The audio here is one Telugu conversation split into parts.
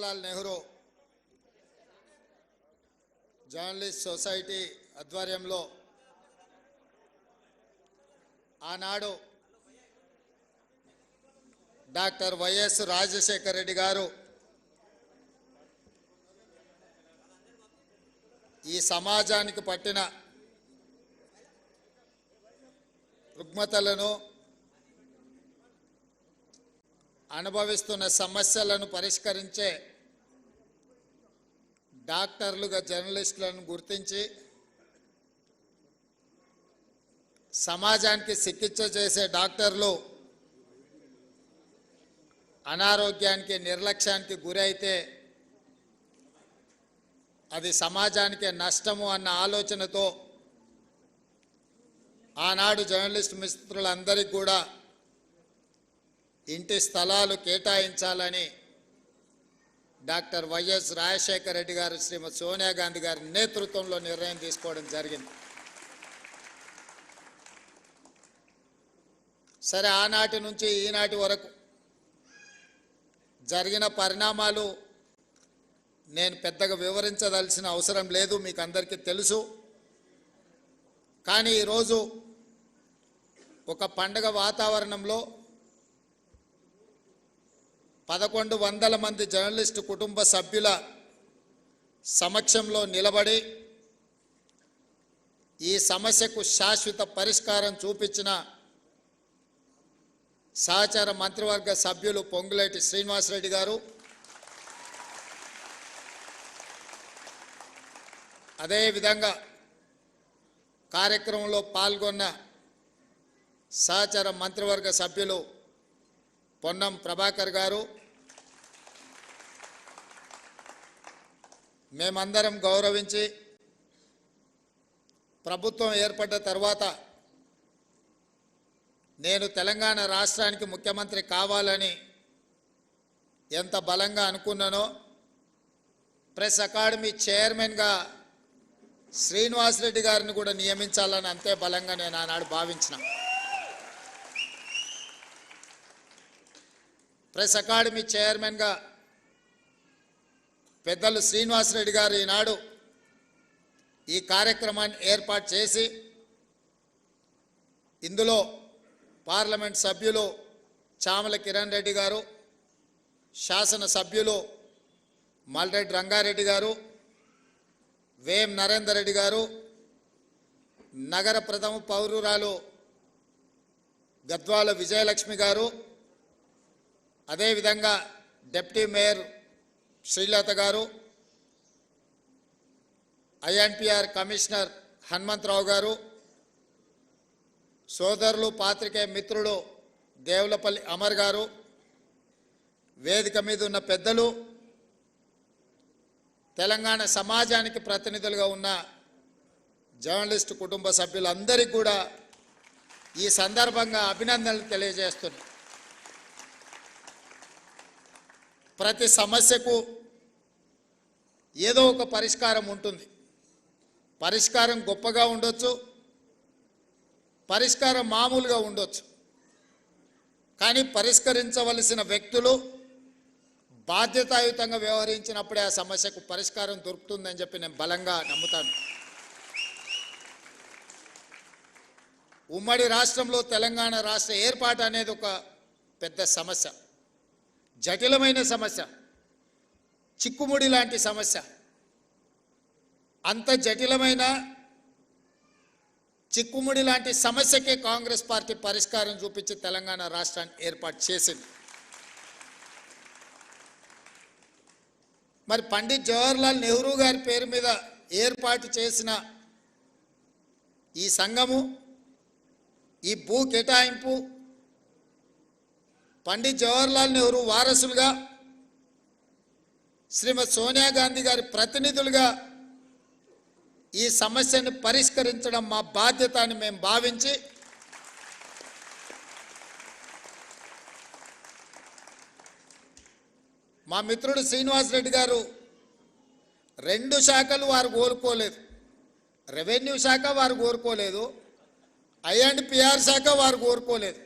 జవహర్లాల్ నెహ్రూ జర్నలిస్ట్ సొసైటీ ఆధ్వర్యంలో ఆనాడు డాక్టర్ వైఎస్ రాజశేఖర రెడ్డి గారు ఈ సమాజానికి పట్టిన రుగ్మతలను అనుభవిస్తున్న సమస్యలను పరిష్కరించే డాక్టర్లుగా జర్నలిస్టులను గుర్తించి సమాజానికి చికిత్స చేసే డాక్టర్లు అనారోగ్యానికి నిర్లక్ష్యానికి గురైతే అది సమాజానికి నష్టము అన్న ఆలోచనతో ఆనాడు జర్నలిస్ట్ మిత్రులందరికీ కూడా ఇంటి స్థలాలు కేటాయించాలని డాక్టర్ వైఎస్ రాజశేఖర రెడ్డి గారు శ్రీమతి సోనియా గాంధీ గారి నేతృత్వంలో నిర్ణయం తీసుకోవడం జరిగింది. సరే, ఆనాటి నుంచి ఈనాటి వరకు జరిగిన పరిణామాలు నేను పెద్దగా వివరించదలసిన అవసరం లేదు, మీకు అందరికీ తెలుసు. కానీ ఈరోజు ఒక పండగ వాతావరణంలో 1100 మంది జర్నలిస్టు కుటుంబ సభ్యుల సమక్షంలో నిలబడి ఈ సమస్యకు శాశ్వత పరిష్కారం చూపించిన సహచార మంత్రివర్గ సభ్యులు పొంగులేటి శ్రీనివాసరెడ్డి గారు, అదేవిధంగా కార్యక్రమంలో పాల్గొన్న సహచార మంత్రివర్గ సభ్యులు పొన్నం ప్రభాకర్ గారు, మేమందరం గౌరవించి ప్రభుత్వం ఏర్పడ్డ తర్వాత నేను తెలంగాణ రాష్ట్రానికి ముఖ్యమంత్రి కావాలని ఎంత బలంగా అనుకున్నానో, ప్రెస్ అకాడమీ చైర్మన్గా శ్రీనివాసరెడ్డి గారిని కూడా నియమించాలని అంతే బలంగా నేను ఆనాడు భావించిన. ప్రెస్ అకాడమీ చైర్మన్గా పెద్దలు శ్రీనివాసరెడ్డి గారు ఈనాడు ఈ కార్యక్రమాన్ని ఏర్పాటు చేసి ఇందులో పార్లమెంట్ సభ్యులు చామల కిరణ్ రెడ్డి గారు, శాసన సభ్యులు మల్రెడ్డి రంగారెడ్డి గారు, వేం నరేందర్ రెడ్డి గారు, నగర ప్రథమ పౌరురాలు గద్వాల విజయలక్ష్మి గారు, అదేవిధంగా డిప్యూటీ మేయర్ శ్రీలత గారు, ఐఎన్పిఆర్ కమిషనర్ హనుమంతరావు గారు, సోదరులు పాత్రికేయ మిత్రులు దేవులపల్లి అమర్ గారు, వేదిక మీద ఉన్న పెద్దలు, తెలంగాణ సమాజానికి ప్రతినిధులుగా ఉన్న జర్నలిస్టు కుటుంబ సభ్యులందరికీ కూడా ఈ సందర్భంగా అభినందనలు తెలియజేస్తున్నాను. ప్రతి సమస్యకు ఏదో ఒక పరిష్కారం ఉంటుంది. పరిష్కారం గొప్పగా ఉండొచ్చు, పరిష్కారం మామూలుగా ఉండొచ్చు. కానీ పరిష్కరించవలసిన వ్యక్తులు బాధ్యతాయుతంగా వ్యవహరించినప్పుడే ఆ సమస్యకు పరిష్కారం దొరుకుతుందని చెప్పి నేను బలంగా నమ్ముతాను. ఉమ్మడి రాష్ట్రంలో తెలంగాణ రాష్ట్ర ఏర్పాటు అనేది ఒక పెద్ద సమస్య, జటిలమైన సమస్య, చిక్కుముడి లాంటి సమస్య. అంత జటిలమైన చిక్కుముడి లాంటి సమస్యకే కాంగ్రెస్ పార్టీ పరిష్కారం చూపించి తెలంగాణ రాష్ట్రాన్ని ఏర్పాటు చేసింది. మరి పండిట్ జవహర్లాల్ నెహ్రూ గారి పేరు మీద ఏర్పాటు చేసిన ఈ సంఘము, ఈ భూ కేటాయింపు పండిట్ జవహర్లాల్ నెహ్రూ వారసులుగా శ్రీమతి సోనియా గాంధీ గారి ప్రతినిధులుగా ఈ సమస్యను పరిష్కరించడం మా బాధ్యత అని మేము భావించి మా మిత్రుడు శ్రీనివాసరెడ్డి గారు 2 శాఖలు వారు కోరుకోలేదు. రెవెన్యూ శాఖ వారు కోరుకోలేదు, ఐఎండ్పిఆర్ శాఖ వారు కోరుకోలేదు.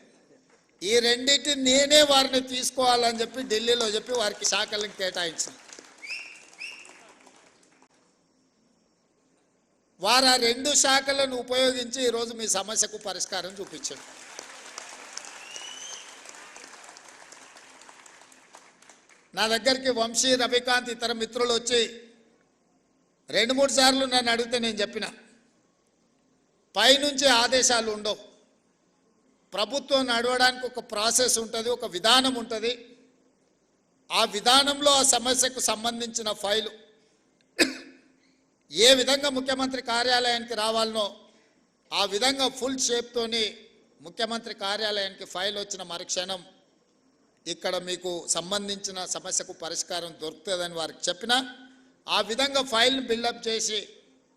ఈ రెండింటిని నేనే వారిని తీసుకోవాలని చెప్పి ఢిల్లీలో చెప్పి వారికి శాఖలను కేటాయించాను. వారు ఆ రెండు శాఖలను ఉపయోగించి ఈరోజు మీ సమస్యకు పరిష్కారం చూపించారు. నా దగ్గరికి వంశీ, రవికాంత్ ఇతర మిత్రులు వచ్చి 2-3 సార్లు నన్ను అడిగితే నేను చెప్పిన, పైనుంచి ఆదేశాలు ఉండవు. ప్రభుత్వం నడవడానికి ఒక ప్రాసెస్ ఉంటుంది, ఒక విధానం ఉంటుంది. ఆ విధానంలో ఆ సమస్యకు సంబంధించిన ఫైలు ఏ విధంగా ముఖ్యమంత్రి కార్యాలయానికి రావాలనో ఆ విధంగా ఫుల్ షేప్తోని ముఖ్యమంత్రి కార్యాలయానికి ఫైల్ వచ్చిన మరుక్షణం ఇక్కడ మీకు సంబంధించిన సమస్యకు పరిష్కారం దొరుకుతుందని వారికి చెప్పిన, ఆ విధంగా ఫైల్ని బిల్డప్ చేసి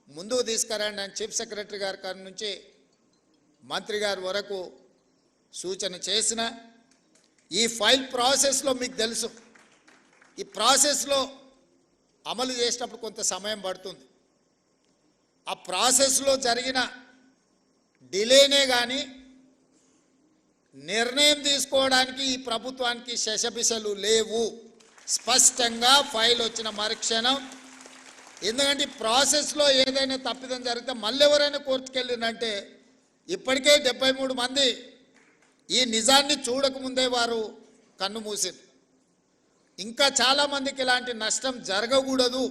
ముందుకు తీసుకురండి అని చీఫ్ సెక్రటరీ గారి నుంచి మంత్రి గారి వరకు సూచన చేసిన. ఈ ఫైల్ ప్రాసెస్లో మీకు తెలుసు, ఈ ప్రాసెస్లో అమలు చేసేటప్పుడు కొంత సమయం పడుతుంది. ఆ ప్రాసెస్లో జరిగిన డిలేనే కానీ నిర్ణయం తీసుకోవడానికి ఈ ప్రభుత్వానికి శశబిశలు లేవు. స్పష్టంగా ఫైల్ వచ్చిన మరుక్షణం, ఎందుకంటే ప్రాసెస్లో ఏదైనా తప్పిదం జరిగితే మళ్ళీ ఎవరైనా కోర్టుకు వెళ్ళిందంటే ఇప్పటికే 73 మంది ఈ నిజాన్ని చూడకముందే వారు కన్ను మూసారు. ఇంకా చాలామందికి ఇలాంటి నష్టం జరగకూడదు,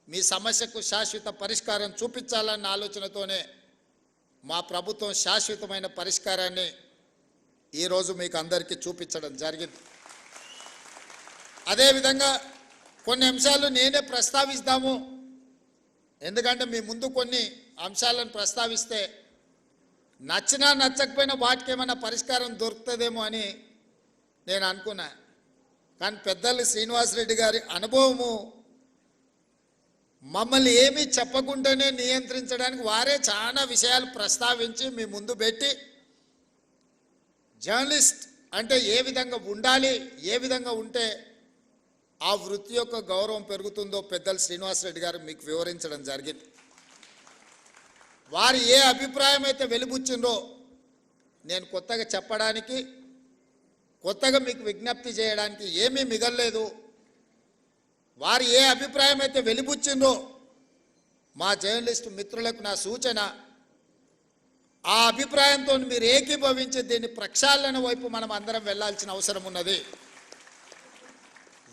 మీ సమస్యకు శాశ్వత పరిష్కారం చూపించాలన్న ఆలోచనతోనే మా ప్రభుత్వం శాశ్వతమైన పరిష్కారాన్ని ఈరోజు మీకు అందరికీ చూపించడం జరిగింది. అదేవిధంగా కొన్ని అంశాలు నేనే ప్రస్తావిస్తాము, ఎందుకంటే మీ ముందు కొన్ని అంశాలను ప్రస్తావిస్తే నచ్చినా నచ్చకపోయినా వాటికి ఏమైనా పరిష్కారం దొరుకుతుందేమో అని నేను అనుకున్నా. కానీ పెద్దలు శ్రీనివాసరెడ్డి గారి అనుభవము మమ్మల్ని ఏమీ చెప్పకుండానే నియంత్రించడానికి వారే చాలా విషయాలు ప్రస్తావించి మీ ముందు పెట్టి, జర్నలిస్ట్ అంటే ఏ విధంగా ఉండాలి, ఏ విధంగా ఉంటే ఆ వృత్తి యొక్క గౌరవం పెరుగుతుందో పెద్దలు శ్రీనివాసరెడ్డి గారు మీకు వివరించడం జరిగింది. వారు ఏ అభిప్రాయం అయితే వెలిబుచ్చిందో నేను కొత్తగా చెప్పడానికి, కొత్తగా మీకు విజ్ఞప్తి చేయడానికి ఏమీ మిగల్లేదు. వారు ఏ అభిప్రాయం అయితే వెలిబుచ్చిందో మా జర్నలిస్టు మిత్రులకు నా సూచన, ఆ అభిప్రాయంతో మీరు ఏకీభవించి దీన్ని ప్రక్షాళన వైపు మనం అందరం వెళ్లాల్సిన అవసరం ఉన్నది.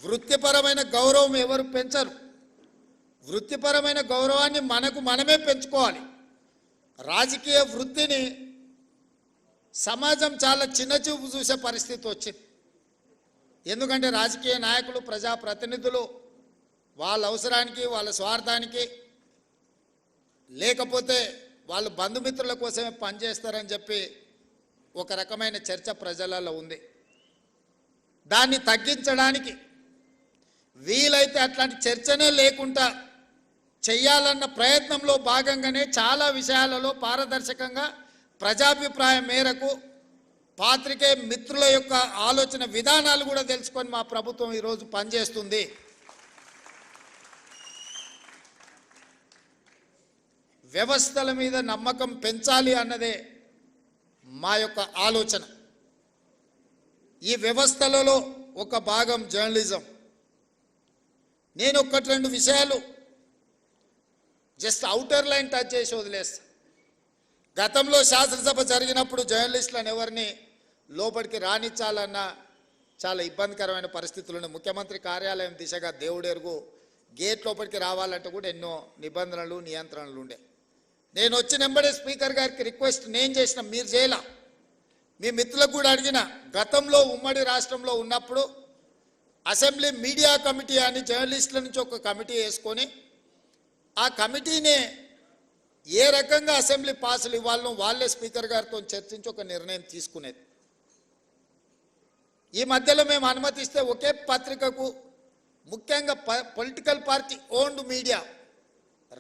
వృత్తిపరమైన గౌరవం ఎవరు పెంచరు, వృత్తిపరమైన గౌరవాన్ని మనకు మనమే పెంచుకోవాలి. రాజకీయ వృత్తిని సమాజం చాలా చిన్నచూపు చూసే పరిస్థితి వచ్చింది. ఎందుకంటే రాజకీయ నాయకులు, ప్రజాప్రతినిధులు వాళ్ళ అవసరానికి, వాళ్ళ స్వార్థానికి, లేకపోతే వాళ్ళు బంధుమిత్రుల కోసమే పనిచేస్తారని చెప్పి ఒక రకమైన చర్చ ప్రజలలో ఉంది. దాన్ని తగ్గించడానికి వీలైతే అట్లాంటి చర్చనే లేకుండా చెయ్యాలన్న ప్రయత్నంలో భాగంగానే చాలా విషయాలలో పారదర్శకంగా ప్రజాభిప్రాయం మేరకు పాత్రికేయ మిత్రుల యొక్క ఆలోచన విధానాలు కూడా తెలుసుకొని మా ప్రభుత్వం ఈరోజు పనిచేస్తుంది. వ్యవస్థల మీద నమ్మకం పెంచాలి అన్నదే మా యొక్క ఆలోచన. ఈ వ్యవస్థలలో ఒక భాగం జర్నలిజం. నేను 1-2 విషయాలు జస్ట్ అవుటర్ లైన్ టచ్ చేసి వదిలేస్తా. గతంలో శాసనసభ జరిగినప్పుడు జర్నలిస్టులను ఎవరిని లోపలికి రానిచ్చాలన్న చాలా ఇబ్బందికరమైన పరిస్థితులను ముఖ్యమంత్రి కార్యాలయం దిశగా దేవుడెరుగు గేట్ లోపలికి రావాలంటే కూడా ఎన్నో నిబంధనలు, నియంత్రణలు ఉండే. నేను వచ్చిన వెంబడే స్పీకర్ గారికి రిక్వెస్ట్ నేను చేసిన, మీరు చేయలా, మీ మిత్రులకు కూడా అడిగిన. గతంలో ఉమ్మడి రాష్ట్రంలో ఉన్నప్పుడు అసెంబ్లీ మీడియా కమిటీ అని జర్నలిస్టుల నుంచి ఒక కమిటీ వేసుకొని ఆ కమిటీనే ఏ రకంగా అసెంబ్లీ పాసులు ఇవ్వాలనో వాళ్ళే స్పీకర్ గారితో చర్చించి ఒక నిర్ణయం తీసుకునేది. ఈ మధ్యలో మేము అనుమతిస్తే ఒకే పత్రికకు, ముఖ్యంగా పొలిటికల్ పార్టీ ఓన్డ్ మీడియా,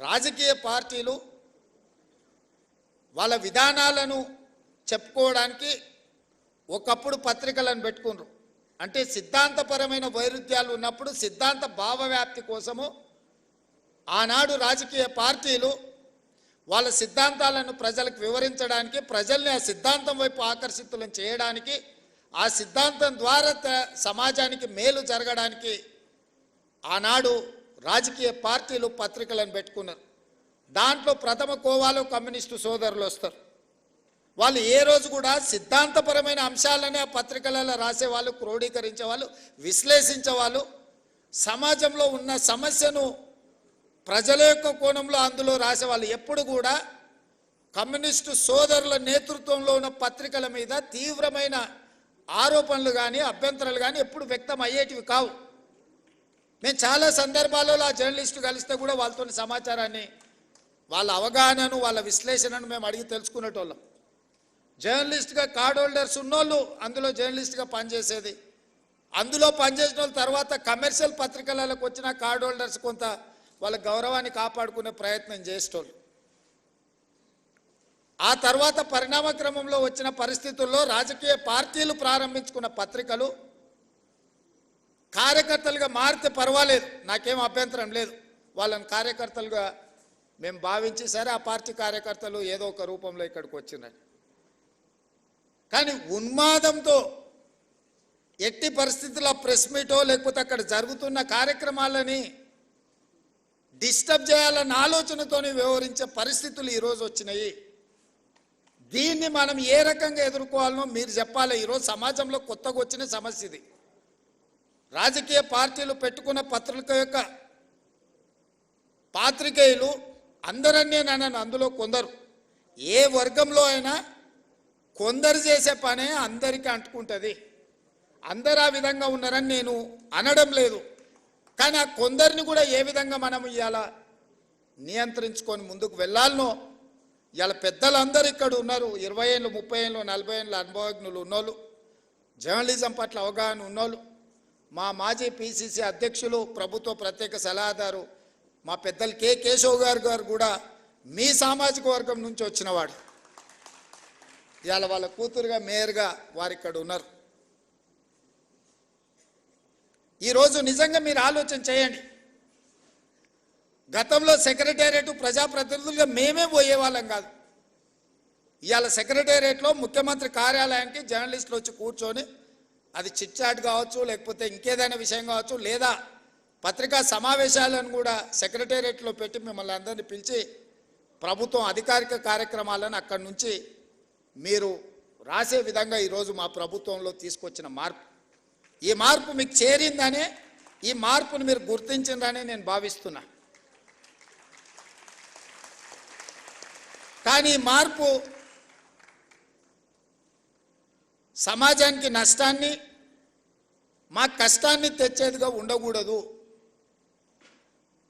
రాజకీయ పార్టీలు వాళ్ళ విధానాలను చెప్పుకోవడానికి ఒకప్పుడు పత్రికలను పెట్టుకున్నారు. అంటే సిద్ధాంతపరమైన వైరుధ్యాలు ఉన్నప్పుడు సిద్ధాంత భావవ్యాప్తి కోసము ఆనాడు రాజకీయ పార్టీలు వాళ్ళ సిద్ధాంతాలను ప్రజలకు వివరించడానికి, ప్రజల్ని ఆ సిద్ధాంతం వైపు ఆకర్షితులను చేయడానికి, ఆ సిద్ధాంతం ద్వారా సమాజానికి మేలు జరగడానికి ఆనాడు రాజకీయ పార్టీలు పత్రికలను పెట్టుకున్నారు. దాంట్లో ప్రథమ కోవాలో కమ్యూనిస్టు సోదరులు వస్తారు. వాళ్ళు ఏ రోజు కూడా సిద్ధాంతపరమైన అంశాలనే ఆ పత్రికలలో రాసేవాళ్ళు, క్రోడీకరించేవాళ్ళు, విశ్లేషించేవాళ్ళు, సమాజంలో ఉన్న సమస్యను ప్రజల యొక్క కోణంలో అందులో రాసేవాళ్ళు. ఎప్పుడు కూడా కమ్యూనిస్టు సోదరుల నేతృత్వంలో ఉన్న పత్రికల మీద తీవ్రమైన ఆరోపణలు కానీ అభ్యంతరాలు కానీ ఎప్పుడు వ్యక్తం అయ్యేటివి కావు. మేము చాలా సందర్భాలలో ఆ జర్నలిస్టు కలిస్తే కూడా వాళ్ళతో సమాచారాన్ని, వాళ్ళ అవగాహనను, వాళ్ళ విశ్లేషణను మేము అడిగి తెలుసుకునేటోళ్ళం. జర్నలిస్ట్గా కార్డ్ హోల్డర్స్ ఉన్నోళ్ళు అందులో జర్నలిస్ట్గా పనిచేసేది. అందులో పనిచేసిన వాళ్ళ తర్వాత కమర్షియల్ పత్రికలకు వచ్చిన కార్డ్ హోల్డర్స్ కొంత వాళ్ళ గౌరవాన్ని కాపాడుకునే ప్రయత్నం చేసేటోళ్ళు. ఆ తర్వాత పరిణామ క్రమంలో వచ్చిన పరిస్థితుల్లో రాజకీయ పార్టీలు ప్రారంభించుకున్న పత్రికలు కార్యకర్తలుగా మారితే పర్వాలేదు, నాకేం అభ్యంతరం లేదు. వాళ్ళని కార్యకర్తలుగా మేము భావించి సరే ఆ పార్టీ కార్యకర్తలు ఏదో ఒక రూపంలో ఇక్కడికి వచ్చినారు. కానీ ఉన్మాదంతో ఎట్టి పరిస్థితుల్లో ప్రెస్ మీటో లేకపోతే అక్కడ జరుగుతున్న కార్యక్రమాలని డిస్టర్బ్ చేయాలన్న ఆలోచనతో వ్యవహరించే పరిస్థితులు ఈరోజు వచ్చినాయి. దీన్ని మనం ఏ రకంగా ఎదుర్కోవాలనో మీరు చెప్పాలి. ఈరోజు సమాజంలో కొత్తగా వచ్చిన సమస్య ఇది. రాజకీయ పార్టీలు పెట్టుకున్న పత్రిక యొక్క పాత్రికేయులు అందరన్నీ నన్ను అందులో కొందరు, ఏ వర్గంలో అయినా కొందరు చేసే పనే అందరికీ అంటుకుంటుంది. అందరు ఆ విధంగా ఉన్నారని నేను అనడం లేదు. కానీ ఆ కొందరిని కూడా ఏ విధంగా మనం ఇవాళ నియంత్రించుకొని ముందుకు వెళ్ళాలనో, ఇవాళ పెద్దలందరూ ఇక్కడ ఉన్నారు. 20 ఏళ్ళు, 30 ఏళ్ళు, 40 ఏళ్ళ అనుభవజ్ఞులు ఉన్నోళ్ళు, జర్నలిజం పట్ల అవగాహన ఉన్నోళ్ళు, మా మాజీ పిసిసి అధ్యక్షులు, ప్రభుత్వ ప్రత్యేక సలహాదారు మా పెద్దలు కె కేశవ్ గారు కూడా మీ సామాజిక వర్గం నుంచి వచ్చినవాడు. ఇవాళ వాళ్ళ కూతురుగా మేయర్గా వారు ఇక్కడ ఉన్నారు. ఈరోజు నిజంగా మీరు ఆలోచన చేయండి. గతంలో సెక్రటేరియట్ ప్రజాప్రతినిధులుగా మేమే పోయేవాళ్ళం కాదు. ఇవాళ సెక్రటేరియట్లో ముఖ్యమంత్రి కార్యాలయానికి జర్నలిస్టులు వచ్చి కూర్చొని, అది చిట్ చాట్ కావచ్చు, లేకపోతే ఇంకేదైనా విషయం కావచ్చు, లేదా పత్రికా సమావేశాలను కూడా సెక్రటేరియట్లో పెట్టి మిమ్మల్ని అందరినీ పిలిచి ప్రభుత్వం అధికారిక కార్యక్రమాలను అక్కడి నుంచి మీరు రాసే విధంగా ఈరోజు మా ప్రభుత్వంలో తీసుకొచ్చిన మార్పు, ఈ మార్పు మీకు చేరిందనే, ఈ మార్పును మీరు గుర్తించిందనే నేను భావిస్తున్నా. కానీ ఈ మార్పు సమాజానికి నష్టాన్ని, మా కష్టాన్ని తెచ్చేదిగా ఉండకూడదు.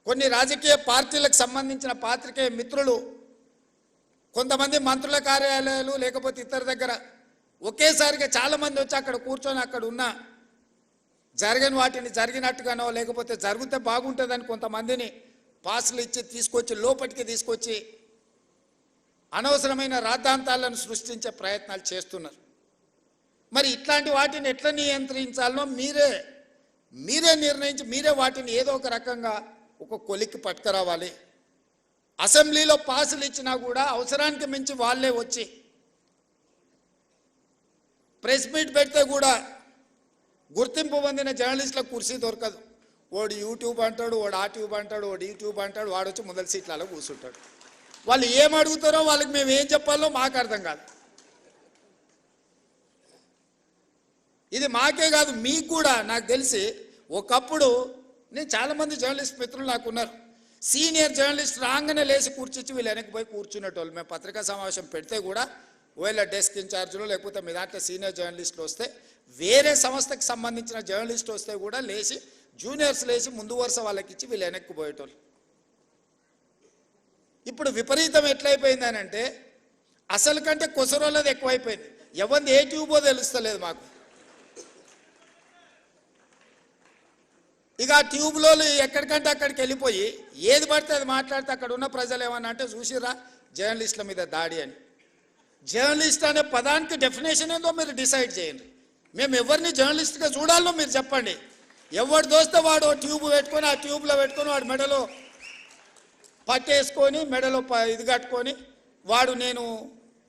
కొన్ని రాజకీయ పార్టీలకు సంబంధించిన పాత్రికేయ మిత్రులు, కొంతమంది మంత్రుల కార్యాలయాలు లేకపోతే ఇతర దగ్గర ఒకేసారిగా చాలామంది వచ్చి అక్కడ కూర్చొని అక్కడ ఉన్న జరగని వాటిని జరిగినట్టుగానో లేకపోతే జరిగితే బాగుంటుందని కొంతమందిని పాసులు ఇచ్చి తీసుకొచ్చి లోపలికి తీసుకొచ్చి అనవసరమైన రాద్ధాంతాలను సృష్టించే ప్రయత్నాలు చేస్తున్నారు. మరి ఇట్లాంటి వాటిని ఎట్లా నియంత్రించాలనో మీరే నిర్ణయించి మీరే వాటిని ఏదో ఒక రకంగా ఒక కొలిక్కి పట్టుకురావాలి. అసెంబ్లీలో పాసులు ఇచ్చినా కూడా అవసరానికి మించి వాళ్ళే వచ్చి ప్రెస్ మీట్ పెడితే కూడా గుర్తింపు పొందిన జర్నలిస్టులకు కుర్చీ దొరకదు. వాడు యూట్యూబ్ అంటాడు, వాడు ఆ ట్యూబ్ అంటాడు, వాడు యూట్యూబ్ అంటాడు, వాడు వచ్చి మొదటి సీట్లలో కూర్చుంటాడు. వాళ్ళు ఏం అడుగుతారో వాళ్ళకి మేము ఏం చెప్పాలో మాకు అర్థం కాదు. ఇది మాకే కాదు, మీకు కూడా. నాకు తెలిసి ఒకప్పుడు నేను చాలామంది జర్నలిస్ట్ మిత్రులు నాకు ఉన్నారు. సీనియర్ జర్నలిస్ట్ రాగానే లేచి కూర్చొచ్చి వీళ్ళు వెనక్కి పోయి కూర్చునేటోళ్ళు. మేము పత్రికా సమావేశం పెడితే కూడా ఒకవేళ డెస్క్ ఇన్ఛార్జ్లో లేకపోతే మీ దాంట్లో సీనియర్ జర్నలిస్టులు వస్తే, వేరే సంస్థకు సంబంధించిన జర్నలిస్ట్ వస్తే కూడా లేచి జూనియర్స్ లేచి ముందు వరుస వాళ్ళకి ఇచ్చి వీళ్ళు వెనక్కి పోయేటోళ్ళు. ఇప్పుడు విపరీతం ఎట్లయిపోయిందని అంటే అసలు కంటే కొసరోళ్ళది ఎక్కువైపోయింది. ఎవరిది ఏ ట్యూబో తెలుస్తలేదు మాకు. ఇక ఆ ట్యూబ్లో ఎక్కడికంటే అక్కడికి వెళ్ళిపోయి ఏది పడితే అది మాట్లాడితే అక్కడ ఉన్న ప్రజలు ఏమన్నా అంటే చూసిరా జర్నలిస్టుల మీద దాడి అని. జర్నలిస్ట్ అనే పదానికి డెఫినేషన్ ఏందో మీరు డిసైడ్ చేయండి. మేము ఎవరిని జర్నలిస్ట్గా చూడాలో మీరు చెప్పండి. ఎవడు దోస్తే వాడు ట్యూబ్ పెట్టుకొని ఆ ట్యూబ్లో పెట్టుకొని వాడు మెడలో పట్టేసుకొని మెడలో ఇది కట్టుకొని వాడు నేను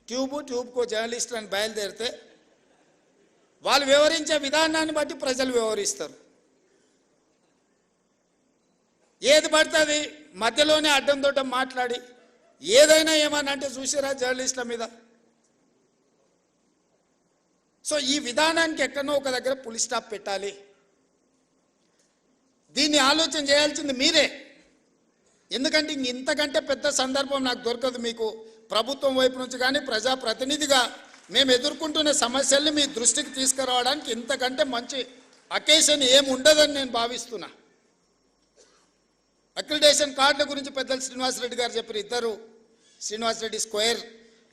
ట్యూబ్కో జర్నలిస్ట్ అని బయలుదేరితే వాళ్ళు వివరించే విధానాన్ని బట్టి ప్రజలు వివరిస్తారు. ఏది పడుతుంది మధ్యలోనే అడ్డం దొడ్డం మాట్లాడి ఏదైనా ఏమన్నా అంటే చూసారా జర్నలిస్టుల మీద. సో ఈ విధానానికి ఎక్కడో ఒక దగ్గర పులి స్టాప్ పెట్టాలి. దీన్ని ఆలోచన చేయాల్సింది మీరే. ఎందుకంటే ఇంతకంటే పెద్ద సందర్భం నాకు దొరకదు మీకు ప్రభుత్వం వైపు నుంచి కానీ ప్రజాప్రతినిధిగా మేము ఎదుర్కొంటున్న సమస్యల్ని మీ దృష్టికి తీసుకురావడానికి ఇంతకంటే మంచి అకేషన్ ఏమి ఉండదని నేను భావిస్తున్నా. అక్రిడేషన్ కార్డుల గురించి పెద్దలు శ్రీనివాసరెడ్డి గారు చెప్పారు. ఇద్దరు శ్రీనివాసరెడ్డి స్క్వేర్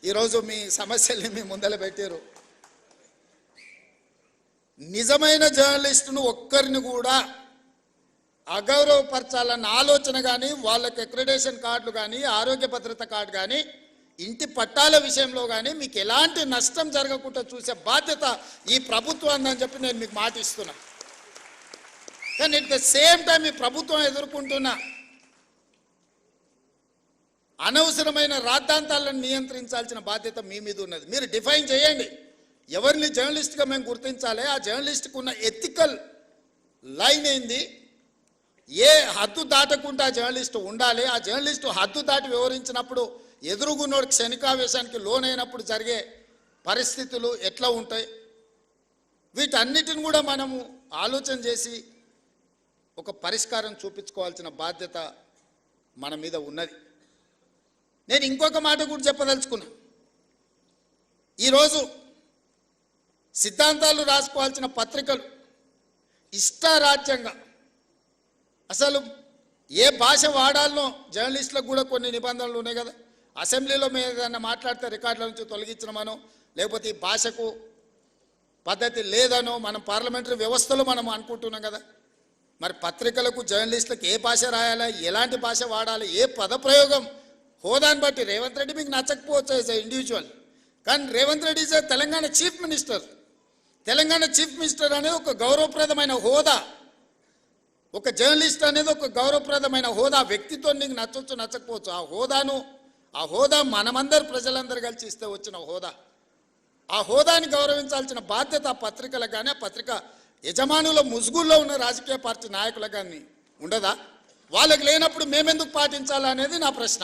ఈరోజు మీ సమస్యల్ని మీ ముందర పెట్టారు. నిజమైన జర్నలిస్టును ఒక్కరిని కూడా అగౌరవపరచాలన్న ఆలోచన కానీ, వాళ్ళకి అక్రిడేషన్ కార్డులు కానీ, ఆరోగ్య భద్రత కార్డు కానీ, ఇంటి పట్టాల విషయంలో కానీ మీకు ఎలాంటి నష్టం జరగకుండా చూసే బాధ్యత ఈ ప్రభుత్వం అని చెప్పి నేను మీకు మాట ఇస్తున్నా. కానీ ఎట్ ద సేమ్ టైం ఈ ప్రభుత్వం ఎదుర్కొంటున్న అనవసరమైన రాద్ధాంతాలను నియంత్రించాల్సిన బాధ్యత మీ మీద ఉన్నది. మీరు డిఫైన్ చేయండి ఎవరిని జర్నలిస్ట్గా మేము గుర్తించాలి, ఆ జర్నలిస్ట్కి ఉన్న ఎథికల్ లైన్ ఏంది, ఏ హద్దు దాటకుండా జర్నలిస్టు ఉండాలి, ఆ జర్నలిస్టు హద్దు దాటి వివరించినప్పుడు ఎదురుగున్నోడు క్షణికావేశానికి లోనైనప్పుడు జరిగే పరిస్థితులు ఎట్లా ఉంటాయి, వీటన్నిటిని కూడా మనము ఆలోచన చేసి ఒక పరిష్కారం చూపించుకోవాల్సిన బాధ్యత మన మీద ఉన్నది. నేను ఇంకొక మాట కూడా చెప్పదలుచుకున్నా. ఈరోజు సిద్ధాంతాలు రాసుకోవాల్సిన పత్రికలు ఇష్టారాజ్యంగా అసలు ఏ భాష వాడాలనో జర్నలిస్టులకు కూడా కొన్ని నిబంధనలు ఉన్నాయి కదా. అసెంబ్లీలో మేము ఏదైనా మాట్లాడితే రికార్డుల నుంచి తొలగించడమనో, లేకపోతే ఈ భాషకు పద్ధతి లేదనో మనం పార్లమెంటరీ వ్యవస్థలో మనం అనుకుంటున్నాం కదా. మరి పత్రికలకు జర్నలిస్టులకు ఏ భాష రాయాలా, ఎలాంటి భాష వాడాలి, ఏ పదప్రయోగం, హోదాని బట్టి రేవంత్ రెడ్డి మీకు నచ్చకపోవచ్చు యాజ్ ఎ ఇండివిజువల్, కానీ Revanth Reddy is Telangana chief minister. Telangana chief minister అనేది ఒక గౌరవప్రదమైన హోదా, ఒక జర్నలిస్ట్ అనేది ఒక గౌరవప్రదమైన హోదా. వ్యక్తితో నీకు నచ్చవచ్చు నచ్చకపోవచ్చు, ఆ హోదా మనమందరు ప్రజలందరూ కలిసి ఇస్తే వచ్చిన హోదా. ఆ హోదాని గౌరవించాల్సిన బాధ్యత ఆ పత్రికలకు కానీ, ఆ పత్రిక యజమానుల ముసుగుల్లో ఉన్న రాజకీయ పార్టీ నాయకులకు కానీ ఉండదా? వాళ్ళకి లేనప్పుడు మేమెందుకు పాటించాలా అనేది నా ప్రశ్న.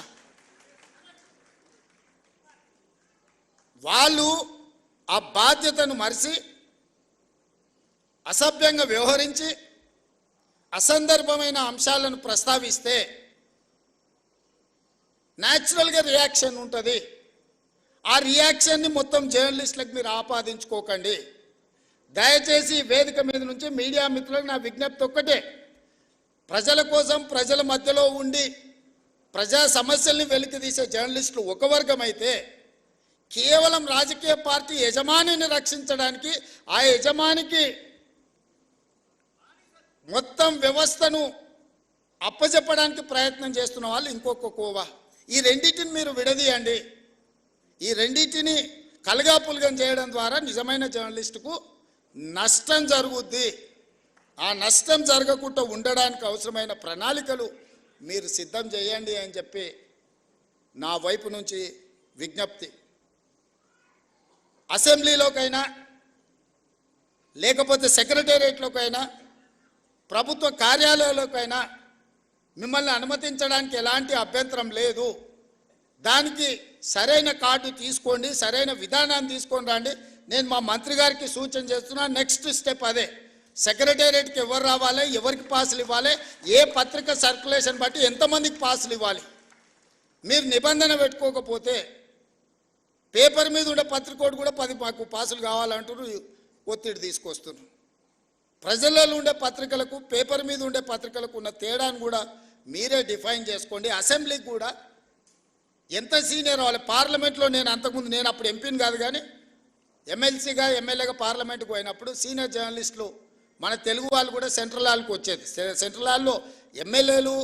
వాళ్ళు ఆ బాధ్యతను మరిచి అసభ్యంగా వ్యవహరించి అసందర్భమైన అంశాలను ప్రస్తావిస్తే న్యాచురల్గా రియాక్షన్ ఉంటుంది. ఆ రియాక్షన్ని మొత్తం జర్నలిస్టులకు మీరు ఆపాదించుకోకండి. దయచేసి వేదిక మీద నుంచి మీడియా మిత్రులకు నా విజ్ఞప్తి ఒక్కటే, ప్రజల కోసం ప్రజల మధ్యలో ఉండి ప్రజా సమస్యల్ని వెలికితీసే జర్నలిస్టులు ఒక వర్గం అయితే, కేవలం రాజకీయ పార్టీ యజమానిని రక్షించడానికి, ఆ యజమానికి మొత్తం వ్యవస్థను అప్పచెప్పడానికి ప్రయత్నం చేస్తున్న వాళ్ళు ఇంకొక కోవా. ఈ రెండింటిని మీరు విడదీయండి. ఈ రెండింటిని కలగాపులగం చేయడం ద్వారా నిజమైన జర్నలిస్టుకు నష్టం జరుగుద్ది. ఆ నష్టం జరగకుండా ఉండడానికి అవసరమైన ప్రణాళికలు మీరు సిద్ధం చేయండి అని చెప్పి నా వైపు నుంచి విజ్ఞప్తి. అసెంబ్లీలోకైనా లేకపోతే సెక్రటేరియట్లోకైనా ప్రభుత్వ కార్యాలయాలకైనా మిమ్మల్ని అనుమతించడానికి ఎలాంటి అభ్యంతరం లేదు. దానికి సరైన కార్డు తీసుకోండి, సరైన విధానాన్ని తీసుకొని రండి. నేను మా మంత్రి గారికి సూచన చేస్తున్నా. నెక్స్ట్ స్టెప్ అదే. సెక్రటేరియట్కి ఎవరు రావాలి, ఎవరికి పాసులు ఇవ్వాలి, ఏ పత్రిక సర్క్యులేషన్ బట్టి ఎంతమందికి పాసులు ఇవ్వాలి. మీరు నిబంధన పెట్టుకోకపోతే పేపర్ మీద ఉండే పత్రికోడు కూడా 10 మాకు పాసులు కావాలంటారు, ఒత్తిడి తీసుకొస్తున్నారు. ప్రజలలో ఉండే పత్రికలకు పేపర్ మీద ఉండే పత్రికలకు ఉన్న తేడాను కూడా మీరే డిఫైన్ చేసుకోండి. అసెంబ్లీకి కూడా ఎంత సీనియర్ వాళ్ళు. పార్లమెంట్లో నేను అప్పుడు ఎంపీని కాదు, కానీ ఎమ్మెల్సీగా ఎమ్మెల్యేగా పార్లమెంట్కి పోయినప్పుడు సీనియర్ జర్నలిస్టులు మన తెలుగు వాళ్ళు కూడా సెంట్రల్ హాల్కి వచ్చేది. సెంట్రల్ హాల్లో ఎమ్మెల్యేలు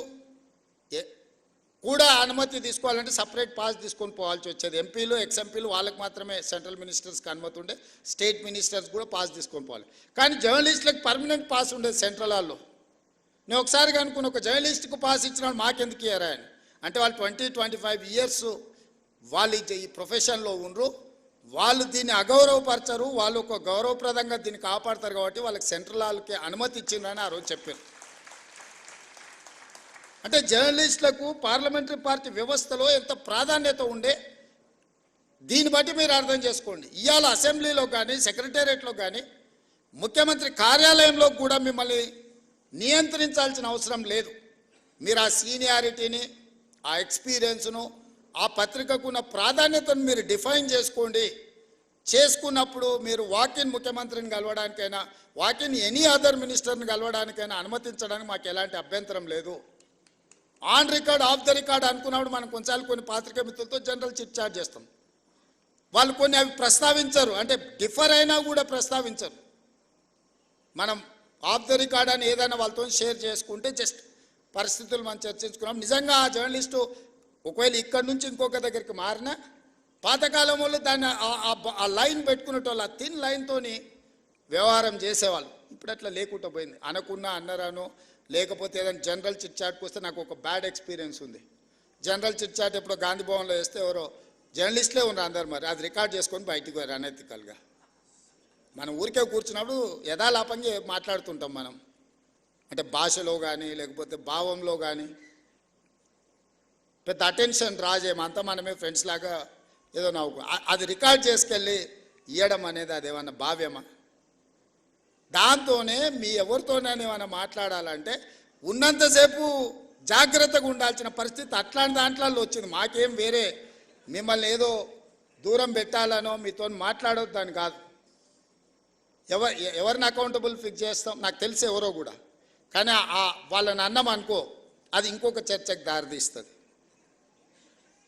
కూడా అనుమతి తీసుకోవాలంటే సపరేట్ పాస్ తీసుకొని పోవాల్సి వచ్చేది. ఎంపీలు ఎక్స్ఎంపీలు వాళ్ళకి మాత్రమే సెంట్రల్ మినిస్టర్స్కి అనుమతి ఉండే, స్టేట్ మినిస్టర్స్ కూడా పాస్ తీసుకొని పోవాలి. కానీ జర్నలిస్టులకు పర్మనెంట్ పాస్ ఉండేది సెంట్రల్ హాల్లో. నేను ఒకసారి అనుకున్న, ఒక జర్నలిస్ట్కు పాస్ ఇచ్చిన మాకెందుకు ఇయ్యారా అని. అంటే వాళ్ళు 20-25 ఇయర్స్ వాళ్ళు ఈ ప్రొఫెషన్లో ఉండరు, వాళ్ళు దీన్ని అగౌరవపరచరు, వాళ్ళు ఒక గౌరవప్రదంగా దీన్ని కాపాడతారు కాబట్టి వాళ్ళకి సెంట్రల్ హాల్కి అనుమతి ఇచ్చిందని ఆ రోజు చెప్పారు. అంటే జర్నలిస్టులకు పార్లమెంటరీ పార్టీ వ్యవస్థలో ఎంత ప్రాధాన్యత ఉండే దీన్ని బట్టి మీరు అర్థం చేసుకోండి. ఇవాళ అసెంబ్లీలో కానీ సెక్రటేరియట్లో కానీ ముఖ్యమంత్రి కార్యాలయంలో కూడా మిమ్మల్ని నియంత్రించాల్సిన అవసరం లేదు. మీరు ఆ సీనియారిటీని, ఆ ఎక్స్పీరియన్స్ను, ఆ పత్రికకు ఉన్న ప్రాధాన్యతను మీరు డిఫైన్ చేసుకోండి. చేసుకున్నప్పుడు మీరు వాకిన్ ముఖ్యమంత్రిని కలవడానికైనా, వాకిన్ ఎనీ అదర్ మినిస్టర్ని కలవడానికైనా అనుమతించడానికి మాకు ఎలాంటి అభ్యంతరం లేదు. On record, of the record అనుకున్నప్పుడు మనం కొన్నిసార్లు కొన్ని పాత్రికా మిత్రులతో జనరల్ చిట్ చాట్ చేస్తాం. వాళ్ళు కొన్ని అవి ప్రస్తావించరు, అంటే డిఫర్ అయినా కూడా ప్రస్తావించరు. మనం ఆఫ్ ద రికార్డ్ అని ఏదైనా వాళ్ళతో షేర్ చేసుకుంటే జస్ట్ పరిస్థితులు మనం చర్చించుకున్నాం. నిజంగా ఆ జర్నలిస్టు ఒకవేళ ఇక్కడి నుంచి ఇంకొక దగ్గరికి మారినా పాతకాలం వాళ్ళు దాన్ని ఆ లైన్ పెట్టుకునేటోళ్ళు, ఆ థిన్ లైన్తోని వ్యవహారం చేసేవాళ్ళు. ఇప్పుడు అట్లా లేకుండా పోయింది. అనకున్నా అన్నరాను, లేకపోతే ఏదైనా జనరల్ చిట్ చాట్కి వస్తే నాకు ఒక బ్యాడ్ ఎక్స్పీరియన్స్ ఉంది. జనరల్ చిట్ చాట్ ఎప్పుడో గాంధీ భవన్లో వేస్తే ఎవరో జర్నలిస్టులే ఉన్నారు అందరు, మరి అది రికార్డ్ చేసుకొని బయటికి పోయారు అనెతికల్గా. మనం ఊరికే కూర్చున్నప్పుడు యథాలాపంగా మాట్లాడుతుంటాం మనం, అంటే భాషలో కానీ లేకపోతే భావంలో కానీ పెద్ద అటెన్షన్ రాజేమో, అంతా మనమే ఫ్రెండ్స్ లాగా ఏదో నవ్వుకో. అది రికార్డ్ చేసుకెళ్ళి ఇవ్వడం అనేది అదేమన్నా భావ్యమా? దాంతోనే మీ ఎవరితోనైనా ఏమైనా మాట్లాడాలంటే ఉన్నంతసేపు జాగ్రత్తగా ఉండాల్సిన పరిస్థితి అట్లాంటి దాంట్లో వచ్చింది. మాకేం వేరే మిమ్మల్ని ఏదో దూరం పెట్టాలనో మీతో మాట్లాడొద్దని కాదు. ఎవరిని అకౌంటబుల్ ఫిక్స్ చేస్తాం నాకు తెలిసి ఎవరో కూడా, కానీ వాళ్ళని అన్నం అనుకో అది ఇంకొక చర్చకు దారితీస్తుంది.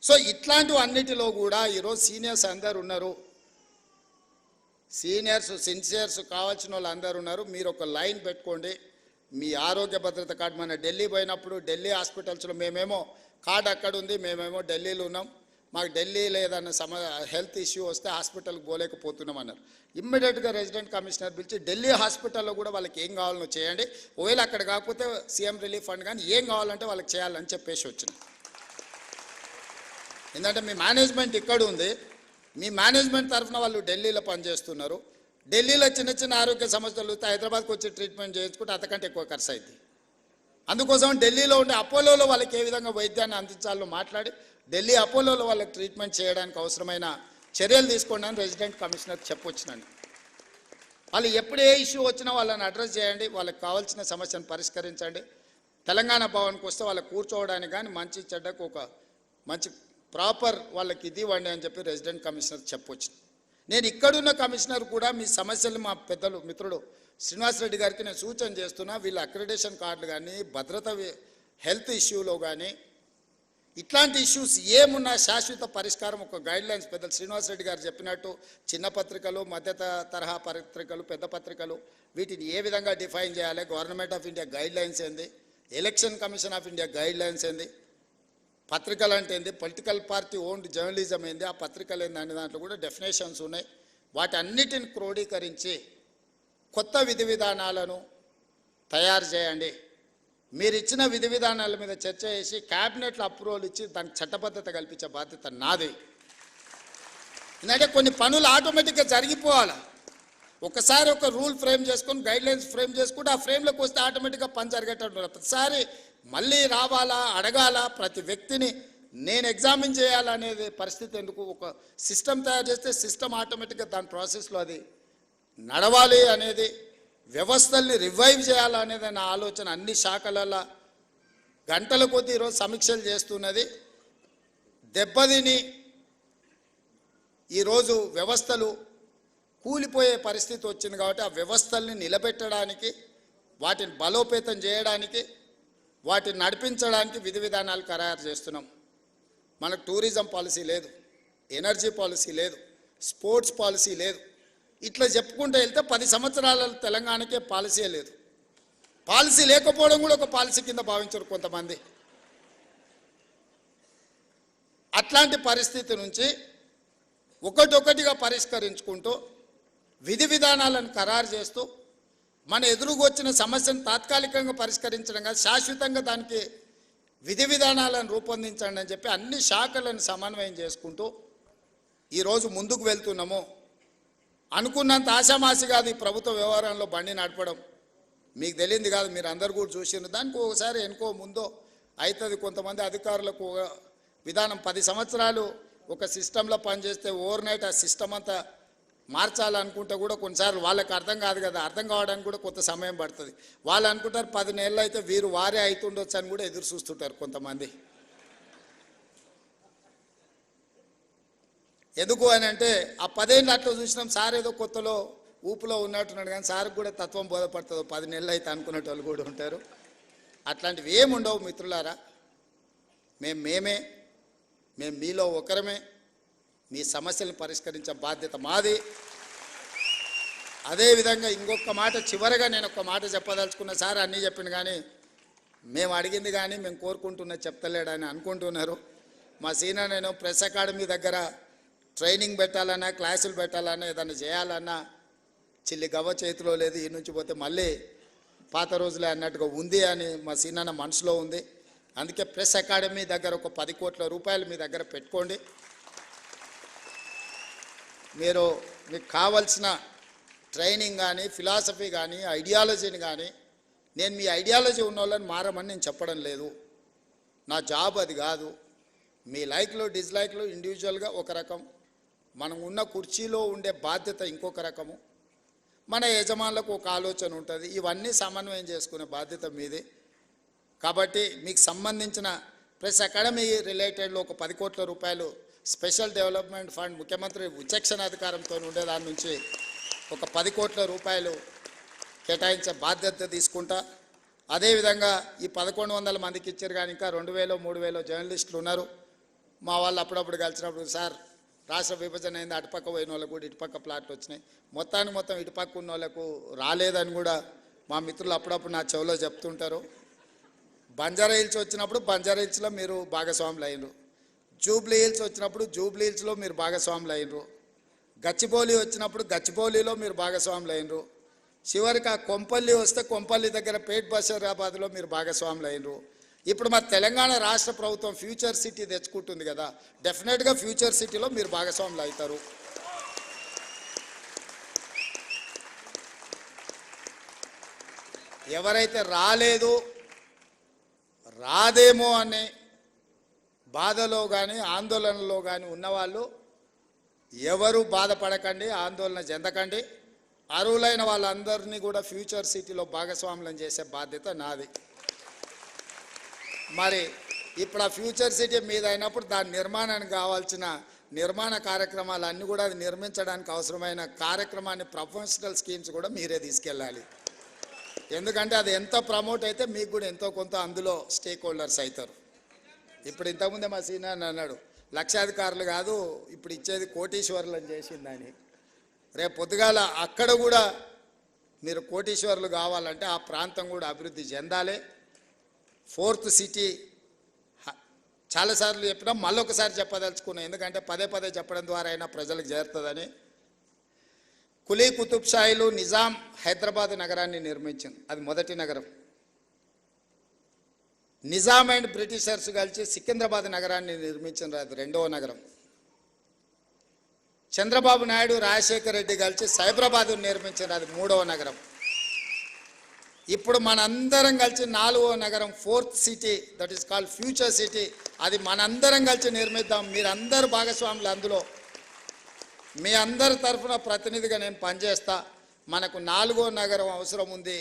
సో ఇట్లాంటివి అన్నిటిలో కూడా ఈరోజు సీనియర్స్ అందరు ఉన్నారు, సీనియర్స్ సిన్సియర్స్ కావాల్సిన వాళ్ళు అందరు ఉన్నారు. మీరు ఒక లైన్ పెట్టుకోండి. మీ ఆరోగ్య భద్రత కార్డు, మన ఢిల్లీ పోయినప్పుడు ఢిల్లీ హాస్పిటల్స్లో మేమేమో కార్డు అక్కడ ఉంది, మేమేమో ఢిల్లీలో ఉన్నాం, మాకు ఢిల్లీలో ఏదన్నా హెల్త్ ఇష్యూ వస్తే హాస్పిటల్కి పోలేకపోతున్నాం అన్నారు. ఇమ్మీడియట్గా రెసిడెంట్ కమిషనర్ పిలిచి ఢిల్లీ హాస్పిటల్లో కూడా వాళ్ళకి ఏం కావాలనో చేయండి, ఒకవేళ అక్కడ కాకపోతే సీఎం రిలీఫ్ ఫండ్ కానీ ఏం కావాలంటే వాళ్ళకి చేయాలని చెప్పేసి వచ్చింది. ఎందుకంటే మీ మేనేజ్మెంట్ ఇక్కడ ఉంది, మీ మేనేజ్మెంట్ తరఫున వాళ్ళు ఢిల్లీలో పనిచేస్తున్నారు. ఢిల్లీలో చిన్న చిన్న ఆరోగ్య సమస్యలు వస్తే హైదరాబాద్కి వచ్చి ట్రీట్మెంట్ చేయించుకుంటే అంతకంటే ఎక్కువ ఖర్చు అవుతుంది. అందుకోసం ఢిల్లీలో ఉండే అపోలోలో వాళ్ళకి ఏ విధంగా వైద్యాన్ని అందించాలో మాట్లాడి ఢిల్లీ అపోలోలో వాళ్ళకి ట్రీట్మెంట్ చేయడానికి అవసరమైన చర్యలు తీసుకోండి అని రెసిడెంట్ కమిషనర్ చెప్పొచ్చినండి. వాళ్ళు ఎప్పుడు ఏ ఇష్యూ వచ్చినా వాళ్ళని అడ్రస్ చేయండి, వాళ్ళకి కావాల్సిన సమస్యను పరిష్కరించండి. తెలంగాణ భవన్కి వస్తే వాళ్ళకి కూర్చోవడానికి కానీ మంచి చెడ్డకు ఒక మంచి ప్రాపర్ వాళ్ళకి ఇది ఇవ్వండి అని చెప్పి రెసిడెంట్ కమిషనర్ చెప్పొచ్చు. నేను ఇక్కడున్న కమిషనర్ కూడా మీ సమస్యలు మా పెద్దలు మిత్రుడు శ్రీనివాసరెడ్డి గారికి నేను సూచన చేస్తున్నా. వీళ్ళ అక్రిడేషన్ కార్డులు కానీ భద్రత హెల్త్ ఇష్యూలో కానీ ఇట్లాంటి ఇష్యూస్ ఏమున్నా శాశ్వత పరిష్కారం ఒక గైడ్లైన్స్ పెద్దలు శ్రీనివాసరెడ్డి గారు చెప్పినట్టు చిన్న పత్రికలు, మధ్య తరహా పత్రికలు, పెద్ద పత్రికలు వీటిని ఏ విధంగా డిఫైన్ చేయాలి, గవర్నమెంట్ ఆఫ్ ఇండియా గైడ్లైన్స్ ఏంది, election commission of India guidelines ఏంది, పత్రికలు అంటే ఏంది, పొలిటికల్ పార్టీ ఓన్డ్ జర్నలిజం ఏంది, ఆ పత్రికలు ఏంది అనే దాంట్లో కూడా డెఫినేషన్స్ ఉన్నాయి. వాటి అన్నిటిని క్రోడీకరించి కొత్త విధి విధానాలను తయారు చేయండి. మీరు ఇచ్చిన విధి విధానాల మీద చర్చ చేసి క్యాబినెట్లో అప్రూవల్ ఇచ్చి దానికి చట్టబద్ధత కల్పించే బాధ్యత నాది. ఎందుకంటే కొన్ని పనులు ఆటోమేటిక్గా జరిగిపోవాలి. ఒకసారి ఒక రూల్ ఫ్రేమ్ చేసుకొని గైడ్లైన్స్ ఫ్రేమ్ చేసుకుంటే ఆ ఫ్రేమ్లోకి వస్తే ఆటోమేటిక్గా పని జరిగేటట్టు. ప్రతిసారి మళ్ళీ రావాలా, అడగాల, ప్రతి వ్యక్తిని నేను ఎగ్జామిన్ చేయాలనేది పరిస్థితి ఎందుకు? ఒక సిస్టమ్ తయారు చేస్తే సిస్టమ్ ఆటోమేటిక్గా దాని ప్రాసెస్లో అది నడవాలి అనేది, వ్యవస్థల్ని రివైవ్ చేయాలనేది నా ఆలోచన. అన్ని శాఖలలో గంటల కొద్దీ ఈరోజు సమీక్షలు చేస్తున్నది. దెబ్బతిని ఈరోజు వ్యవస్థలు కూలిపోయే పరిస్థితి వచ్చింది కాబట్టి ఆ వ్యవస్థల్ని నిలబెట్టడానికి, వాటిని బలోపేతం చేయడానికి, వాటిని నడిపించడానికి విధి విధానాలు ఖరారు చేస్తున్నాం. మనకు టూరిజం పాలసీ లేదు, ఎనర్జీ పాలసీ లేదు, స్పోర్ట్స్ పాలసీ లేదు. ఇట్లా చెప్పుకుంటూ వెళ్తే 10 సంవత్సరాల తెలంగాణకే పాలసీ లేదు. పాలసీ లేకపోవడం కూడా ఒక పాలసీ కింద భావించరు కొంతమంది. అట్లాంటి పరిస్థితి నుంచి ఒకటొకటిగా పరిష్కరించుకుంటూ విధి విధానాలను ఖరారు చేస్తూ మన ఎదురుగా వచ్చిన సమస్యను తాత్కాలికంగా పరిష్కరించడం కాదు, శాశ్వతంగా దానికి విధి విధానాలను రూపొందించండి అని చెప్పి అన్ని శాఖలను సమన్వయం చేసుకుంటూ ఈరోజు ముందుకు వెళ్తున్నాము. అనుకున్నంత ఆశామాసి కాదు ఈ ప్రభుత్వ వ్యవహారంలో బండి నడపడం. మీకు తెలియంది కాదు, మీరు అందరు కూడా చూసినారు. దానికి ఒకసారి ఎనుకో ముందో అవుతుంది. కొంతమంది అధికారులకు విధానం 10 సంవత్సరాలు ఒక సిస్టంలో పనిచేస్తే ఓవర్ నైట్ ఆ సిస్టమ్ అంతా మార్చాలనుకుంటే కూడా కొన్నిసార్లు వాళ్ళకి అర్థం కాదు కదా, అర్థం కావడానికి కూడా కొంత సమయం పడుతుంది. వాళ్ళు అనుకుంటారు 10 నెలలు అయితే వీరు వారే అవుతుండొచ్చు అని కూడా ఎదురు చూస్తుంటారు కొంతమంది. ఎందుకు అని అంటే ఆ 10 ఏళ్ళు అట్లా చూసినాం, సార్ ఏదో కొత్తలో ఊపులో ఉన్నట్టున్నాడు కానీ సార్కి కూడా తత్వం బోధపడుతుంది. 10 నెలలు అయితే అనుకునేట వాళ్ళు కూడా ఉంటారు. అట్లాంటివి ఏముండవు మిత్రులారా. మేము మీలో ఒకరమే. మీ సమస్యలను పరిష్కరించే బాధ్యత మాది. అదేవిధంగా ఇంకొక మాట చివరగా నేను ఒక మాట చెప్పదలుచుకున్న, సార్ అన్నీ చెప్పింది కానీ మేము అడిగింది కానీ మేము కోరుకుంటున్నది చెప్తలేడని అనుకుంటున్నారు. మా సీనియర్ నేను ప్రెస్ అకాడమీ దగ్గర ట్రైనింగ్ పెట్టాలన్నా, క్లాసులు పెట్టాలన్నా, ఏదైనా చేయాలన్నా చిల్లి గవ్వ చేతిలో లేదు. ఈ నుంచి పోతే మళ్ళీ పాత రోజులే అన్నట్టుగా ఉంది అని మా సీనియర్ మనసులో ఉంది. అందుకే ప్రెస్ అకాడమీ దగ్గర ఒక 10 కోట్ల రూపాయలు మీ దగ్గర పెట్టుకోండి. మీకు కావలసిన ట్రైనింగ్ కానీ, ఫిలాసఫీ కానీ, ఐడియాలజీని కానీ, నేను మీ ఐడియాలజీ ఉన్న వాళ్ళని మారమని నేను చెప్పడం లేదు. నా జాబ్ అది కాదు. మీ లైక్లు డిస్లైక్లు ఇండివిజువల్గా ఒక రకం, మనం ఉన్న కుర్చీలో ఉండే బాధ్యత ఇంకొక రకము, మన యజమానులకు ఒక ఆలోచన ఉంటుంది. ఇవన్నీ సమన్వయం చేసుకునే బాధ్యత మీది. కాబట్టి మీకు సంబంధించిన ప్రెస్ అకాడమీ రిలేటెడ్లో ఒక 10 కోట్ల రూపాయలు స్పెషల్ డెవలప్మెంట్ ఫండ్ ముఖ్యమంత్రి విచక్షణ అధికారంతో ఉండే దాని నుంచి ఒక 10 కోట్ల రూపాయలు కేటాయించే బాధ్యత తీసుకుంటా. అదేవిధంగా ఈ 1100 మందికి ఇచ్చారు కానీ ఇంకా 2000 3000 జర్నలిస్టులు ఉన్నారు. మా వాళ్ళు అప్పుడప్పుడు కలిసినప్పుడు, సార్ రాష్ట్ర విభజన అయింది, అటుపక్క పోయిన వాళ్ళకు కూడా ఇటుపక్క ప్లాట్లు వచ్చినాయి, మొత్తం ఇటుపక్క ఉన్న వాళ్ళకు రాలేదని కూడా మా మిత్రులు అప్పుడప్పుడు నా చెవిలో చెప్తుంటారు. బంజారా హిల్స్ వచ్చినప్పుడు బంజారా హిల్స్లో మీరు భాగస్వాములు అయినరు, జూబ్లీ హిల్స్ వచ్చినప్పుడు జూబ్లీ హిల్స్లో మీరు భాగస్వాములు అయినరు, గచ్చిబౌలి వచ్చినప్పుడు గచ్చిబౌలిలో మీరు భాగస్వాములు అయినరు, చివరికి ఆ కొంపల్లి వస్తే కొంపల్లి దగ్గర పేట్ బషీరాబాద్లో మీరు భాగస్వాములు అయినరు. ఇప్పుడు మా తెలంగాణ రాష్ట్ర ప్రభుత్వం ఫ్యూచర్ సిటీ తెచ్చుకుంటుంది కదా, డెఫినెట్గా ఫ్యూచర్ సిటీలో మీరు భాగస్వాములు అవుతారు. ఎవరైతే రాదేమో అనే బాధలో కానీ ఆందోళనలో కానీ ఉన్నవాళ్ళు ఎవరు బాధపడకండి, ఆందోళన చెందకండి. అర్హులైన వాళ్ళందరినీ కూడా ఫ్యూచర్ సిటీలో భాగస్వాములను చేసే బాధ్యత నాది. మరి ఇప్పుడు ఆ ఫ్యూచర్ సిటీ మీద అయినప్పుడు దాని నిర్మాణానికి కావాల్సిన నిర్మాణ కార్యక్రమాలు అన్నీ కూడా అది నిర్మించడానికి అవసరమైన కార్యక్రమాన్ని ప్రొఫెషనల్ స్కీమ్స్ కూడా మీరే తీసుకెళ్ళాలి. ఎందుకంటే అది ఎంత ప్రమోట్ అయితే మీకు కూడా ఎంతో కొంత అందులో స్టేక్ హోల్డర్స్ అవుతారు. ఇప్పుడు ఇంతకుముందే మా సీనియర్ అన్నాడు, లక్షాధికారులు కాదు ఇప్పుడు ఇచ్చేది కోటీశ్వరులను చేసిందని. రేపు పొద్దుగాల అక్కడ కూడా మీరు కోటీశ్వరులు కావాలంటే ఆ ప్రాంతం కూడా అభివృద్ధి చెందాలి. 4th సిటీ చాలాసార్లు చెప్పినా మళ్ళొకసారి చెప్పదలుచుకున్నాం, ఎందుకంటే పదే చెప్పడం ద్వారా అయినా ప్రజలకు చేరుతుందని. కులీ కుతుబ్ షాహీలు నిజాం హైదరాబాద్ నగరాన్ని నిర్మించింది, అది మొదటి నగరం. నిజాం అండ్ బ్రిటిషర్స్ కలిసి సికింద్రాబాద్ నగరాన్ని నిర్మించిన అది 2వ నగరం. చంద్రబాబు నాయుడు రాజశేఖర్ రెడ్డి కలిసి సైబరాబాద్ నిర్మించిన అది 3వ నగరం. ఇప్పుడు మనందరం కలిసి 4వ నగరం 4th city, that is called future city, అది మనందరం కలిసి నిర్మిద్దాం. మీరందరూ భాగస్వాములు అందులో. మీ అందరి తరఫున ప్రతినిధిగా నేను పనిచేస్తా. మనకు 4వ నగరం అవసరం ఉంది.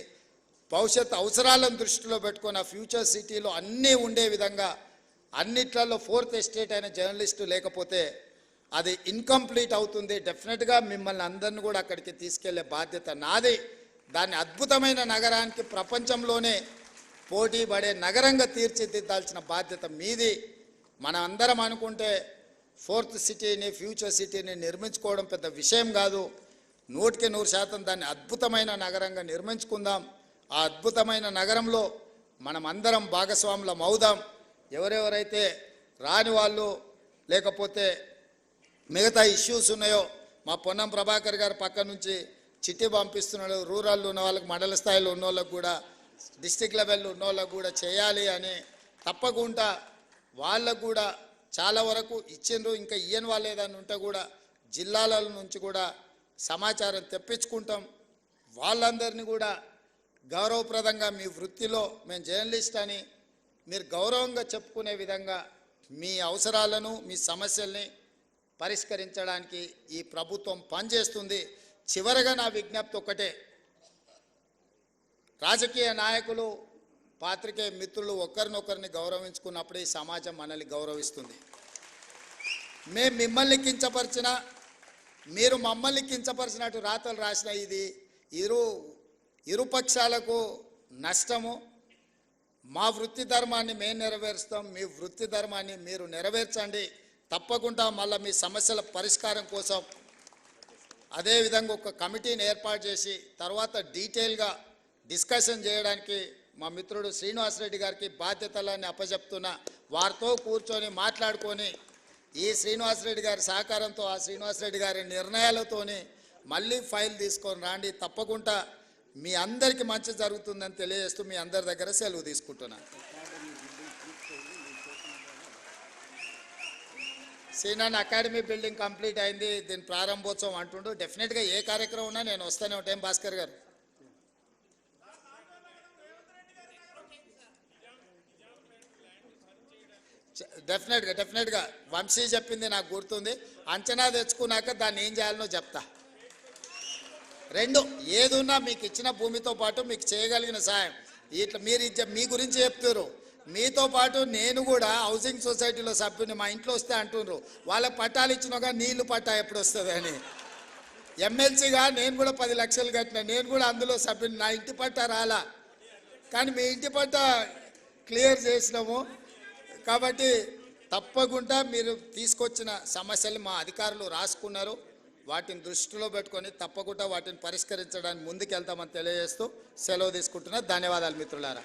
భవిష్యత్ అవసరాలను దృష్టిలో పెట్టుకుని ఆ ఫ్యూచర్ సిటీలో అన్నీ ఉండే విధంగా, అన్నిట్లలో 4th ఎస్టేట్ అయిన జర్నలిస్టు లేకపోతే అది ఇన్కంప్లీట్ అవుతుంది. డెఫినెట్గా మిమ్మల్ని అందరిని కూడా అక్కడికి తీసుకెళ్లే బాధ్యత నాది. దాన్ని అద్భుతమైన నగరానికి ప్రపంచంలోనే పోటీ పడే నగరంగా తీర్చిదిద్దాల్సిన బాధ్యత మీది. మనం అందరం అనుకుంటే 4th సిటీని ఫ్యూచర్ సిటీని నిర్మించుకోవడం పెద్ద విషయం కాదు. 100% దాన్ని అద్భుతమైన నగరంగా నిర్మించుకుందాం. ఆ అద్భుతమైన నగరంలో మనం అందరం భాగస్వాములం అవుదాం. ఎవరెవరైతే రాని వాళ్ళు లేకపోతే మిగతా ఇష్యూస్ ఉన్నాయో, మా పొన్నం ప్రభాకర్ గారు పక్క నుంచి చిట్టి పంపిస్తున్నాడు. రూరల్లో ఉన్న వాళ్ళకి, మండల స్థాయిలో ఉన్న వాళ్ళకు కూడా, డిస్టిక్ లెవెల్లో ఉన్న వాళ్ళకు కూడా చేయాలి అని తప్పకుండా వాళ్ళకు కూడా చాలా వరకు ఇచ్చిండ్రు. ఇంకా ఇయ్యని వాళ్ళు ఏదైనా ఉంటే కూడా జిల్లాల నుంచి కూడా సమాచారం తెప్పించుకుంటాం. వాళ్ళందరినీ కూడా గౌరవప్రదంగా మీ వృత్తిలో మేము జర్నలిస్ట్ అని మీరు గౌరవంగా చెప్పుకునే విధంగా మీ అవసరాలను మీ సమస్యల్ని పరిష్కరించడానికి ఈ ప్రభుత్వం పనిచేస్తుంది. చివరగా నా విజ్ఞప్తి ఒక్కటే, రాజకీయ నాయకులు పాత్రికేయ మిత్రులు ఒకరినొకరిని గౌరవించుకున్నప్పుడు ఈ సమాజం మనల్ని గౌరవిస్తుంది. మేము మిమ్మల్ని కించపరిచినా మీరు మమ్మల్ని కించపరిచినట్టు రాతలు రాసిన ఇది ఇరుపక్షాలకు నష్టము. మా వృత్తి ధర్మాన్ని మేము నెరవేరుస్తాం, మీ వృత్తి ధర్మాన్ని మీరు నెరవేర్చండి. తప్పకుండా మళ్ళీ మీ సమస్యల పరిష్కారం కోసం అదేవిధంగా ఒక కమిటీని ఏర్పాటు చేసి తర్వాత డీటెయిల్గా డిస్కషన్ చేయడానికి మా మిత్రుడు శ్రీనివాసరెడ్డి గారికి బాధ్యతలన్నీ అప్పచెప్తున్నా. వారితో కూర్చొని మాట్లాడుకొని ఈ శ్రీనివాసరెడ్డి గారి సహకారంతో ఆ శ్రీనివాసరెడ్డి గారి నిర్ణయాలతోని మళ్ళీ ఫైల్ తీసుకొని రాండి. తప్పకుండా మీ అందరికీ మంచి జరుగుతుందని తెలియజేస్తూ మీ అందరి దగ్గర సెలవు తీసుకుంటున్నాను. సీనాన్ అకాడమీ బిల్డింగ్ కంప్లీట్ అయింది, దీని ప్రారంభోత్సవం అంటుండు. డెఫినెట్గా ఏ కార్యక్రమం ఉన్నా నేను వస్తూనే ఉంటాను. భాస్కర్ గారు డెఫినెట్గా వంశీ చెప్పింది నాకు గుర్తుంది. అంచనా తెచ్చుకున్నాక దాన్ని ఏం చేయాలనో చెప్తా. రెండు ఏదున్నా మీకు ఇచ్చిన భూమితో పాటు మీకు చేయగలిగిన సాయం ఇట్లా మీరు మీ గురించి చెప్తారు. మీతో పాటు నేను కూడా హౌసింగ్ సొసైటీలో సభ్యుని, మా ఇంట్లో వస్తే అంటున్నారు వాళ్ళకి పట్టాలు ఇచ్చినాక నీళ్లు పట్టా ఎప్పుడు వస్తుంది అని. ఎమ్మెల్సీగా నేను కూడా 10 లక్షలు కట్టిన, నేను కూడా అందులో సభ్యుని. నా ఇంటి పట్టా రాలా, కానీ మీ ఇంటి పట్టా క్లియర్ చేసినాము. కాబట్టి తప్పకుండా మీరు తీసుకొచ్చిన సమస్యలు మా అధికారులు రాసుకున్నారు. వాటిని దృష్టిలో పెట్టుకొని తప్పకుండా వాటిని పరిష్కరించడానికి ముందుకెళ్తామని తెలియజేస్తూ సెలవు తీసుకుంటున్నా. ధన్యవాదాలు మిత్రులారా.